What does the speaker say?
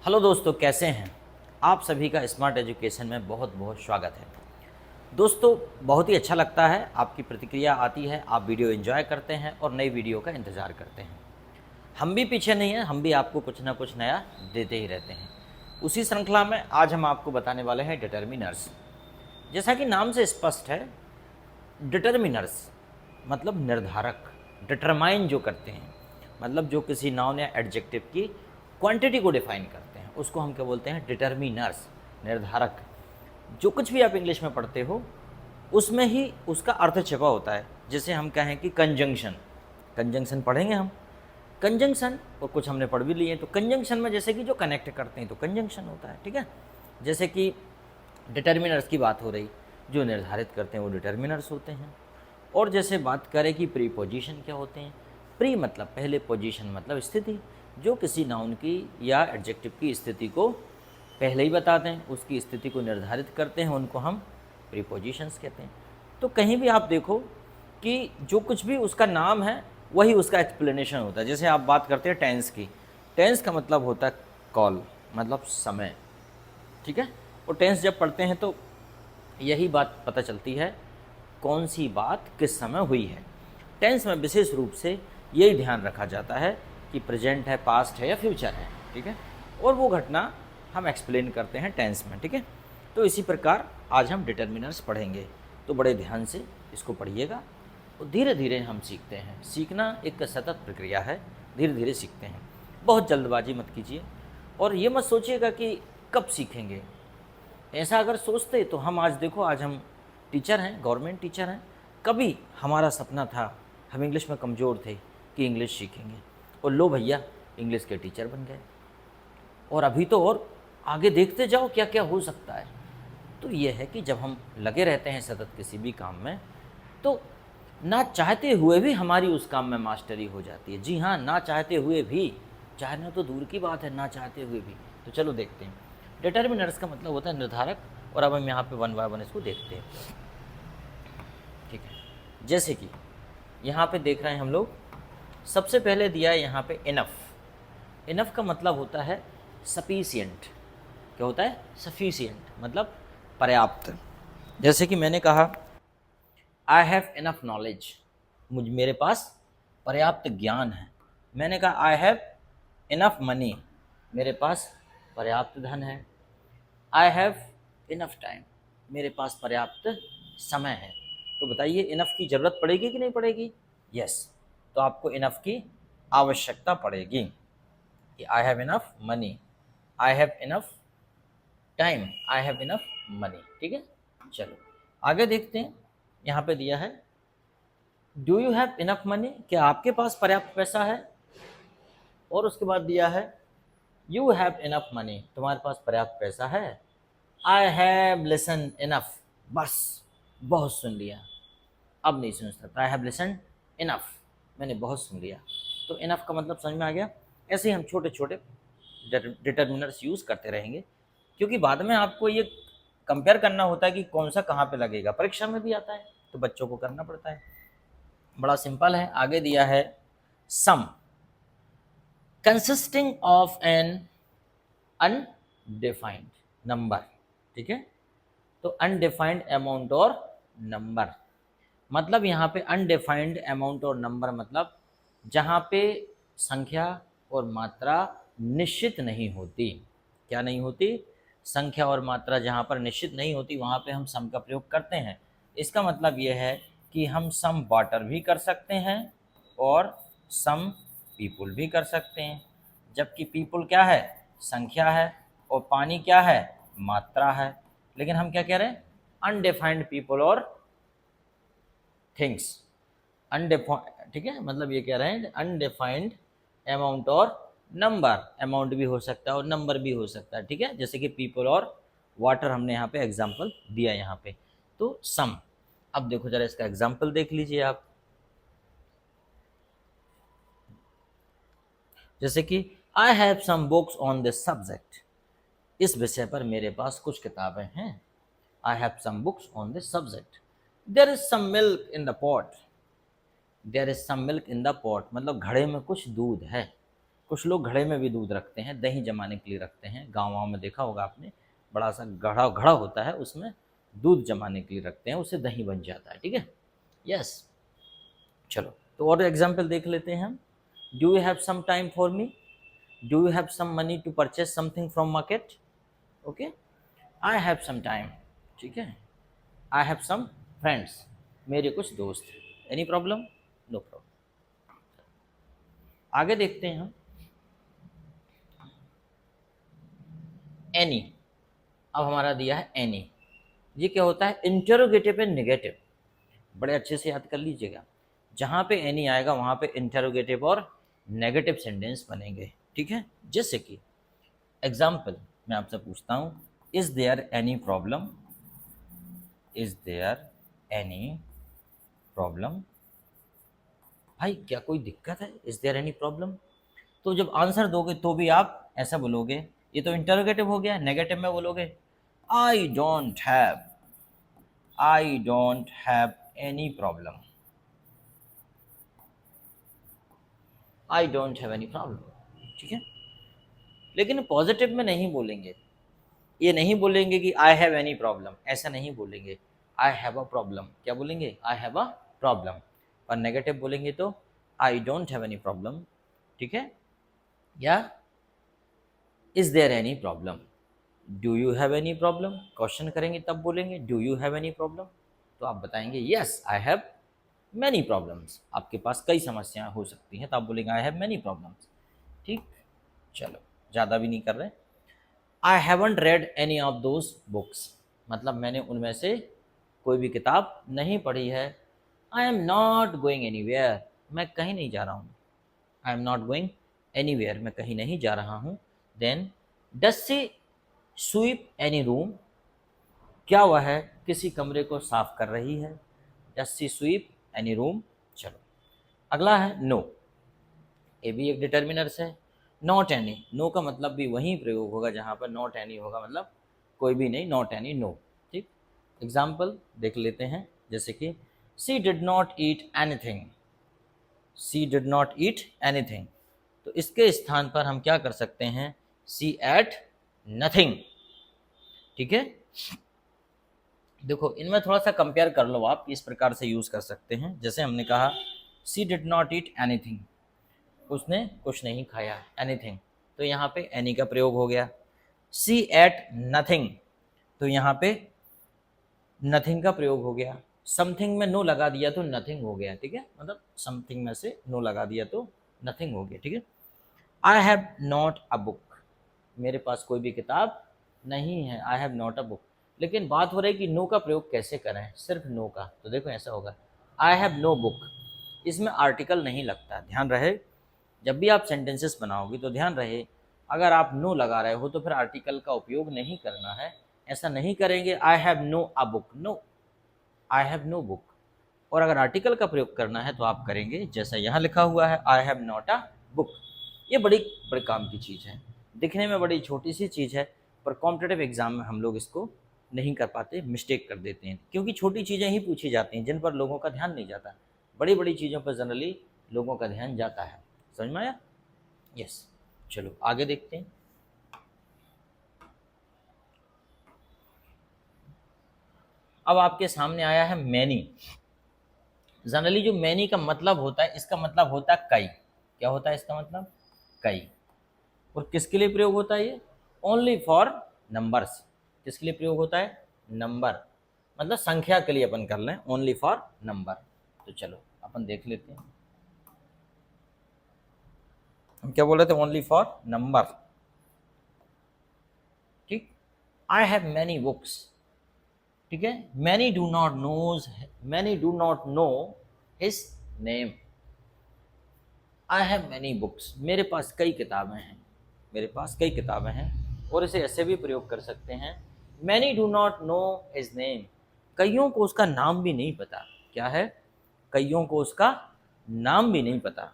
Hello दोस्तों, कैसे हैं आप? सभी का स्मार्ट एजुकेशन में बहुत बहुत स्वागत है। दोस्तों, बहुत ही अच्छा लगता है, आपकी प्रतिक्रिया आती है, आप वीडियो एंजॉय करते हैं और नई वीडियो का इंतज़ार करते हैं। हम भी पीछे नहीं हैं, हम भी आपको कुछ ना कुछ नया देते ही रहते हैं। उसी श्रृंखला में आज हम आपको बताने वाले हैं डिटर्मिनर्स। जैसा कि नाम से स्पष्ट है, डिटर्मिनर्स मतलब निर्धारक, डिटरमाइन जो करते हैं, मतलब जो किसी नाउन या एडजेक्टिव की क्वांटिटी को डिफाइन करते हैं, उसको हम क्या बोलते हैं? डिटर्मिनर्स, निर्धारक। जो कुछ भी आप इंग्लिश में पढ़ते हो उसमें ही उसका अर्थ छिपा होता है। जैसे हम कहें कि कंजंक्शन, कंजंक्शन पढ़ेंगे हम, कंजंक्शन और कुछ हमने पढ़ भी लिए, तो कंजंक्शन में जैसे कि जो कनेक्ट करते हैं तो कंजंक्शन होता है, ठीक है। जैसे कि डिटर्मिनर्स की बात हो रही, जो निर्धारित करते हैं वो डिटर्मिनर्स होते हैं। और जैसे बात करें कि प्रीपोजिशन क्या होते हैं, प्री मतलब पहले, पोजीशन मतलब स्थिति, जो किसी नाउन की या एडजेक्टिव की स्थिति को पहले ही बताते हैं, उसकी स्थिति को निर्धारित करते हैं, उनको हम प्रीपोजिशंस कहते हैं। तो कहीं भी आप देखो कि जो कुछ भी उसका नाम है वही उसका एक्सप्लेनेशन होता है। जैसे आप बात करते हैं टेंस की, टेंस का मतलब होता है कॉल, मतलब समय, ठीक है। और टेंस जब पढ़ते हैं तो यही बात पता चलती है कौन सी बात किस समय हुई है। टेंस में विशेष रूप से यही ध्यान रखा जाता है कि प्रेजेंट है, पास्ट है या फ्यूचर है, ठीक है। और वो घटना हम एक्सप्लेन करते हैं टेंस में, ठीक है। तो इसी प्रकार आज हम डिटर्मिनर्स पढ़ेंगे, तो बड़े ध्यान से इसको पढ़िएगा और धीरे धीरे हम सीखते हैं। सीखना एक सतत प्रक्रिया है, धीरे धीरे सीखते हैं। बहुत जल्दबाजी मत कीजिए और ये मत सोचिएगा कि कब सीखेंगे। ऐसा अगर सोचते तो हम आज देखो, आज हम टीचर हैं, गवर्नमेंट टीचर हैं। कभी हमारा सपना था, हम इंग्लिश में कमज़ोर थे कि इंग्लिश सीखेंगे, और लो भैया इंग्लिश के टीचर बन गए। और अभी तो और आगे देखते जाओ क्या क्या हो सकता है। तो ये है कि जब हम लगे रहते हैं सतत किसी भी काम में, तो ना चाहते हुए भी हमारी उस काम में मास्टरी हो जाती है। जी हाँ, ना चाहते हुए भी, चाहना तो दूर की बात है, ना चाहते हुए भी। तो चलो देखते हैं। डिटर्मिनर्स का मतलब होता है निर्धारक, और अब हम यहाँ पे वन बाय वन इसको देखते हैं, ठीक है। जैसे कि यहाँ पे देख रहे हैं हम लोग, सबसे पहले दिया है यहाँ पे इनफ। इनफ का मतलब होता है सफिशिएंट। क्या होता है? सफिशिएंट मतलब पर्याप्त। जैसे कि मैंने कहा आई हैव इनफ नॉलेज, मेरे पास पर्याप्त ज्ञान है। मैंने कहा आई हैव इनफ मनी, मेरे पास पर्याप्त धन है। आई हैव इनफ टाइम, मेरे पास पर्याप्त समय है। तो बताइए इनफ की ज़रूरत पड़ेगी कि नहीं पड़ेगी? यस। तो आपको इनफ की आवश्यकता पड़ेगी कि I have enough money, I have enough time, I have enough money, ठीक है। चलो आगे देखते हैं। यहाँ पे दिया है do you have enough money, क्या आपके पास पर्याप्त पैसा है? और उसके बाद दिया है यू हैव इनफ मनी, तुम्हारे पास पर्याप्त पैसा है। आई हैव लिसन इनफ, बस बहुत सुन लिया, अब नहीं सुन सकता। आई हैव लिसन इनफ, मैंने बहुत सुन लिया। तो इनफ का मतलब समझ में आ गया। ऐसे ही हम छोटे छोटे डिटर्मिनर्स यूज़ करते रहेंगे, क्योंकि बाद में आपको ये कंपेयर करना होता है कि कौन सा कहाँ पे लगेगा। परीक्षा में भी आता है तो बच्चों को करना पड़ता है। बड़ा सिंपल है। आगे दिया है some consisting of an undefined number, ठीक है। तो अनडिफाइंड अमाउंट और नंबर, मतलब यहाँ पे अनडिफाइंड अमाउंट और नंबर मतलब जहाँ पे संख्या और मात्रा निश्चित नहीं होती। क्या नहीं होती? संख्या और मात्रा जहाँ पर निश्चित नहीं होती वहाँ पे हम सम का प्रयोग करते हैं। इसका मतलब ये है कि हम सम वाटर भी कर सकते हैं और सम पीपुल भी कर सकते हैं। जबकि पीपुल क्या है? संख्या है, और पानी क्या है? मात्रा है। लेकिन हम क्या कह रहे हैं? अनडिफाइंड पीपल और थिंग्स। अनडिफाइंड, ठीक है, मतलब ये कह रहे हैं अनडिफाइंड अमाउंट और नंबर। अमाउंट भी हो सकता है और नंबर भी हो सकता है, ठीक है। जैसे कि पीपल और वाटर हमने यहाँ पे एग्जाम्पल दिया यहाँ पे। तो सम, अब देखो जरा इसका एग्जाम्पल देख लीजिए आप। जैसे कि I have some books on this subject, इस विषय पर मेरे पास कुछ किताबें हैं। I have some books on this subject. There is some milk in the pot, there is some milk in the pot मतलब घड़े में कुछ दूध है। कुछ लोग घड़े में भी दूध रखते हैं, दही जमाने के लिए रखते हैं। गाँव में देखा होगा आपने, बड़ा सा घड़ा घड़ा होता है, उसमें दूध जमाने के लिए रखते हैं, उससे दही बन जाता है। ठीक है, यस। चलो तो और एग्जाम्पल देख लेते हैं हम। Do you have some time for me, do you have some money to purchase something from market. Okay, I have some time. ठीक है, आई हैव सम फ्रेंड्स, मेरे कुछ दोस्त। Any problem, no problem. आगे देखते हैं हम। एनी, अब हमारा दिया है एनी। ये क्या होता है? Interrogative and negative. बड़े अच्छे से याद कर लीजिएगा, जहाँ पे एनी आएगा वहाँ पे इंटरोगेटिव और नेगेटिव सेंटेंस बनेंगे। ठीक है, जैसे कि एग्जाम्पल मैं आपसे पूछता हूँ, is there any problem, is there any problem. भाई क्या कोई दिक्कत है? Is there any problem. तो जब आंसर दोगे तो भी आप ऐसा बोलोगे, ये तो इंटरोगेटिव हो गया। नेगेटिव में बोलोगे आई don't have, I don't have any problem, I don't have any problem. ठीक है, लेकिन पॉजिटिव में नहीं बोलेंगे। ये नहीं बोलेंगे कि आई हैव एनी प्रॉब्लम, ऐसा नहीं बोलेंगे। आई हैव अ प्रॉब्लम, क्या बोलेंगे? I have a problem. और नेगेटिव बोलेंगे तो I don't have any problem. ठीक है, या is there any problem, do you have any problem. Question करेंगे तब बोलेंगे do you have any problem, तो आप बताएंगे yes I have many problems. आपके पास कई समस्याएं हो सकती हैं, तो आप बोलेंगे आई हैव मैनी प्रॉब्लम्स। ठीक, चलो ज़्यादा भी नहीं कर रहे। I haven't red any of those books, मतलब मैंने उनमें से कोई भी किताब नहीं पढ़ी है। I am not going anywhere, मैं कहीं नहीं जा रहा हूँ। I am not going anywhere, मैं कहीं नहीं जा रहा हूँ। Then does she sweep any room, क्या वह है किसी कमरे को साफ कर रही है। Does she sweep any room. चलो अगला है नो, ये भी एक डिटर्मिनर्स है। नॉट एनी, नो का मतलब भी वहीं प्रयोग होगा जहाँ पर नॉट एनी होगा, मतलब कोई भी नहीं, नॉट एनी, नो। ठीक, एग्जाम्पल देख लेते हैं, जैसे कि she did not eat anything, she did not eat anything. तो इसके स्थान पर हम क्या कर सकते हैं? She ate nothing. ठीक है, देखो इनमें थोड़ा सा कंपेयर कर लो आप, इस प्रकार से यूज़ कर सकते हैं। जैसे हमने कहा सी डिड नॉट ईट एनीथिंग, उसने कुछ नहीं खाया, एनीथिंग, तो यहाँ पे एनी का प्रयोग हो गया। सी एट नथिंग, तो यहाँ पे नथिंग का प्रयोग हो गया। समथिंग में नो लगा दिया तो नथिंग हो गया। ठीक है, मतलब समथिंग में से नो लगा दिया तो नथिंग हो गया। ठीक है, I have not a book, मेरे पास कोई भी किताब नहीं है। I have not a book, लेकिन बात हो रही है कि नो का प्रयोग कैसे करें, सिर्फ नो का। तो देखो ऐसा होगा, आई हैव नो बुक, इसमें आर्टिकल नहीं लगता। ध्यान रहे, जब भी आप सेंटेंसेस बनाओगे तो ध्यान रहे, अगर आप नो लगा रहे हो तो फिर आर्टिकल का उपयोग नहीं करना है। ऐसा नहीं करेंगे I have no a book, no, I have no book. और अगर आर्टिकल का प्रयोग करना है तो आप करेंगे जैसा यहाँ लिखा हुआ है, I have not a book. ये बड़ी बड़े काम की चीज़ है, दिखने में बड़ी छोटी सी चीज़ है, पर कॉम्पिटिटिव एग्जाम में हम लोग इसको नहीं कर पाते, मिस्टेक कर देते हैं, क्योंकि छोटी चीज़ें ही पूछी जाती हैं जिन पर लोगों का ध्यान नहीं जाता। बड़ी बड़ी चीज़ों पर जनरली लोगों का ध्यान जाता है। समझ में आया? यस, चलो आगे देखते हैं। अब आपके सामने आया है मैनी। जनरली जो मैनी का मतलब होता है, इसका मतलब होता है कई। क्या होता है इसका मतलब? कई। और किसके लिए प्रयोग होता है ये? Only for numbers. किसके लिए प्रयोग होता है? नंबर, मतलब संख्या के लिए अपन कर लें, ओनली फॉर नंबर। तो चलो अपन देख लेते हैं, हम क्या बोल रहे थे? Only for number. ठीक, आई हैव मैनी बुक्स। ठीक है, many do not knows, many do not know his name. I have many books, मेरे पास कई किताबें हैं, मेरे पास कई किताबें हैं। और इसे ऐसे भी प्रयोग कर सकते हैं, many do not know his name, कईयों को उसका नाम भी नहीं पता। क्या है? कईयों को उसका नाम भी नहीं पता।